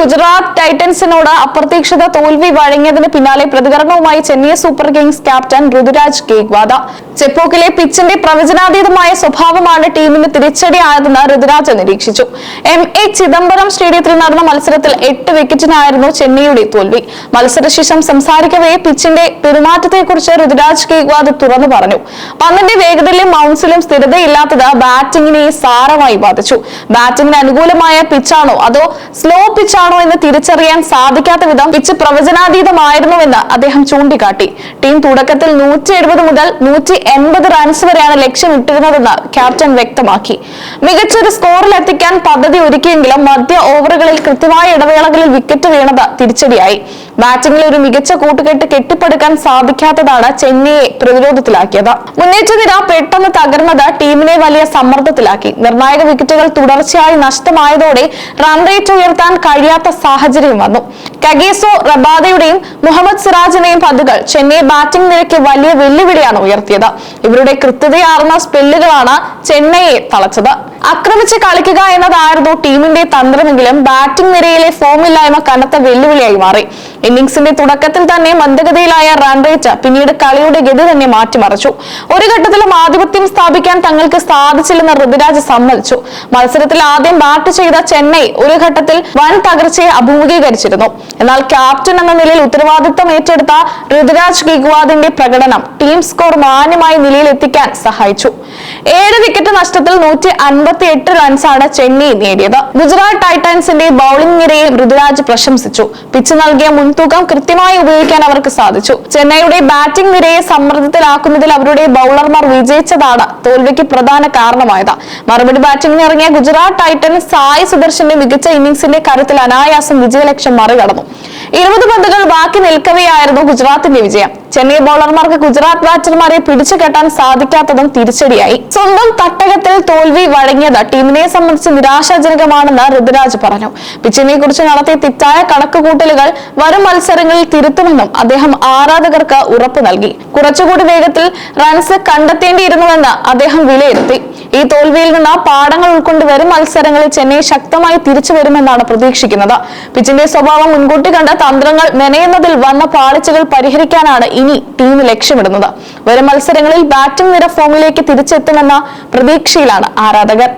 ഗുജറാത്ത് ടൈറ്റൻസിനോട് അപ്രതീക്ഷിത തോൽവി വഴങ്ങിയതിന് പിന്നാലെ പ്രതികരണവുമായി Chennai Super Kings captain Ruturaj Gaikwad. ചെപ്പോക്കിലെ പിച്ചിന്റെ പ്രവചനാതീതമായ സ്വഭാവമാണ് ടീമിന് തിരിച്ചടിയായതെന്ന് ഋതുരാജ് നിരീക്ഷിച്ചു. MA ചിദംബരം സ്റ്റേഡിയത്തിൽ നടന്ന മത്സരത്തിൽ 8 വിക്കറ്റിനായിരുന്നു ചെന്നൈയുടെ തോൽവി. മത്സരശേഷം സംസാരിക്കവേ പിച്ചിന്റെ പെരുമാറ്റത്തെക്കുറിച്ച് ഋതുരാജ് ഗേക്വാദ് തുറന്നു പറഞ്ഞു. പന്തിന്റെ വേഗതയിലും ബൗൺസിലും സ്ഥിരതയില്ലാത്തത് ബാറ്റിംഗിനെ സാരമായി ബാധിച്ചു. ബാറ്റിംഗിന് അനുകൂലമായ പിച്ചാണോ അതോ സ്ലോ പിച്ചാണോ എന്ന് തിരിച്ചറിയാൻ സാധിക്കാത്ത വിധം പിച്ച് പ്രവചനാതീതമായിരുന്നുവെന്ന് അദ്ദേഹം ചൂണ്ടിക്കാട്ടി. ടീം തുടക്കത്തിൽ 170 മുതൽ 180 റൺസ് വരെയാണ് ലക്ഷ്യമിട്ടിരുന്നതെന്ന് ക്യാപ്റ്റൻ വ്യക്തമാക്കി. മികച്ചൊരു സ്കോറിലെത്തിക്കാൻ പദ്ധതി ഒരുക്കിയെങ്കിലും മധ്യ ഓവറുകളിൽ കൃത്യമായ ഇടവേളകളിൽ വിക്കറ്റ് വീണത് തിരിച്ചടിയായി. ബാറ്റിംഗിൽ ഒരു മികച്ച കൂട്ടുകെട്ട് കെട്ടിപ്പടുക്കാൻ സാധിക്കാത്തതാണ് ചെന്നൈയെ പ്രതിരോധത്തിലാക്കിയത്. മുന്നേറ്റ നിര പെട്ടെന്ന് തകർന്നത് ടീമിനെ വലിയ സമ്മർദ്ദത്തിലാക്കി. നിർണായക വിക്കറ്റുകൾ തുടർച്ചയായി നഷ്ടമായതോടെ റൺ റേറ്റ് ഉയർത്താൻ കഴിയാത്ത സാഹചര്യം വന്നു. കഗീസോ റബാദയുടെയും മുഹമ്മദ് സിറാജിന്റെയും പന്തുകൾ ചെന്നൈ ബാറ്റിംഗ് നിരയ്ക്ക് വലിയ വെല്ലുവിളിയാണ് ഉയർത്തിയത്. ഇവരുടെ കൃത്യതയാർന്ന സ്പെല്ലുകളാണ് ചെന്നൈയെ തളച്ചത്. ആക്രമിച്ച് കളിക്കുക എന്നതായിരുന്നു ടീമിന്റെ തന്ത്രമെങ്കിലും ബാറ്റിംഗ് നിരയിലെ ഫോമില്ലായ്മ കനത്ത വെല്ലുവിളിയായി മാറി. ഇന്നിംഗ്സിന്റെ തുടക്കത്തിൽ തന്നെ മന്ദഗതിയിലായ റൺ റേറ്റ് പിന്നീട് കളിയുടെ ഗതി തന്നെ മാറ്റിമറിച്ചു. ഒരു ഘട്ടത്തിലും ആധിപത്യം സ്ഥാപിക്കാൻ തങ്ങൾക്ക് സാധിച്ചില്ലെന്ന് ഋതുരാജ് സമ്മതിച്ചു. മത്സരത്തിൽ ആദ്യം ബാറ്റ് ചെയ്ത ചെന്നൈ ഒരു ഘട്ടത്തിൽ വൻ തകർച്ചയെ അഭിമുഖീകരിച്ചിരുന്നു. എന്നാൽ ക്യാപ്റ്റൻ എന്ന നിലയിൽ ഉത്തരവാദിത്തം ഏറ്റെടുത്ത ഋതുരാജ് ഗേക്വാദിന്റെ പ്രകടനം ടീം സ്കോർ മാന്യമായ നിലയിൽ എത്തിക്കാൻ സഹായിച്ചു. 7 വിക്കറ്റ് നഷ്ടത്തിൽ 158 റൺസാണ് ചെന്നൈ നേടിയത്. ഗുജറാത്ത് ടൈറ്റൻസിന്റെ ബൌളിംഗ് നിരയെ ഋതുരാജ് പ്രശംസിച്ചു. പിച്ച് നൽകിയ മുൻതൂക്കം കൃത്യമായി ഉപയോഗിക്കാൻ അവർക്ക് സാധിച്ചു. ചെന്നൈയുടെ ബാറ്റിംഗ് നിരയെ സമ്മർദ്ദത്തിലാക്കുന്നതിൽ അവരുടെ ബൌളർമാർ വിജയിച്ചതാണ് തോൽവിക്ക് പ്രധാന കാരണമായത്. മറുപടി ബാറ്റിംഗിന് ഇറങ്ങിയ ഗുജറാത്ത് ടൈറ്റൻസ് സായ് സുദർശന്റെ മികച്ച ഇന്നിംഗ്സിന്റെ കരുത്തിൽ അനായാസം വിജയലക്ഷ്യം മറികടന്നു. 20 പന്തുകൾ ബാക്കി നിൽക്കവെയായിരുന്നു ഗുജറാത്തിന്റെ വിജയം. ചെന്നൈ ബൌളർമാർക്ക് ഗുജറാത്ത് ബാറ്റർമാരെ പിടിച്ചു കെട്ടാൻ സാധിക്കാത്തതും തിരിച്ചടിയായി. സ്വന്തം തട്ടകത്തിൽ തോൽവി വഴങ്ങിയത് ടീമിനെ സംബന്ധിച്ച് നിരാശാജനകമാണെന്ന് ഋതുരാജ് പറഞ്ഞു. പിച്ചിനെ കുറിച്ച് നടത്തിയ തെറ്റായ കണക്കുകൂട്ടലുകൾ വരും മത്സരങ്ങളിൽ തിരുത്തുമെന്നും അദ്ദേഹം ആരാധകർക്ക് ഉറപ്പു നൽകി. കുറച്ചുകൂടി വേഗത്തിൽ റൺസ് കണ്ടെത്തേണ്ടിയിരുന്നുവെന്ന് അദ്ദേഹം വിലയിരുത്തി. ഈ തോൽവിയിൽ നിന്ന് പാഠങ്ങൾ ഉൾക്കൊണ്ട് വരും മത്സരങ്ങളിൽ ചെന്നൈ ശക്തമായി തിരിച്ചു വരുമെന്നാണ് പ്രതീക്ഷിക്കുന്നത്. പിച്ചിന്റെ സ്വഭാവം മുൻകൂട്ടി കണ്ട് തന്ത്രങ്ങൾ മെനയുന്നതിൽ വന്ന പാളിച്ചകൾ പരിഹരിക്കാനാണ് ഇനി ടീം ലക്ഷ്യമിടുന്നത്. വരും മത്സരങ്ങളിൽ ബാറ്റിംഗ് നിര ഫോമിലേക്ക് തിരിച്ചെത്തുമെന്ന പ്രതീക്ഷയിലാണ് ആരാധകർ.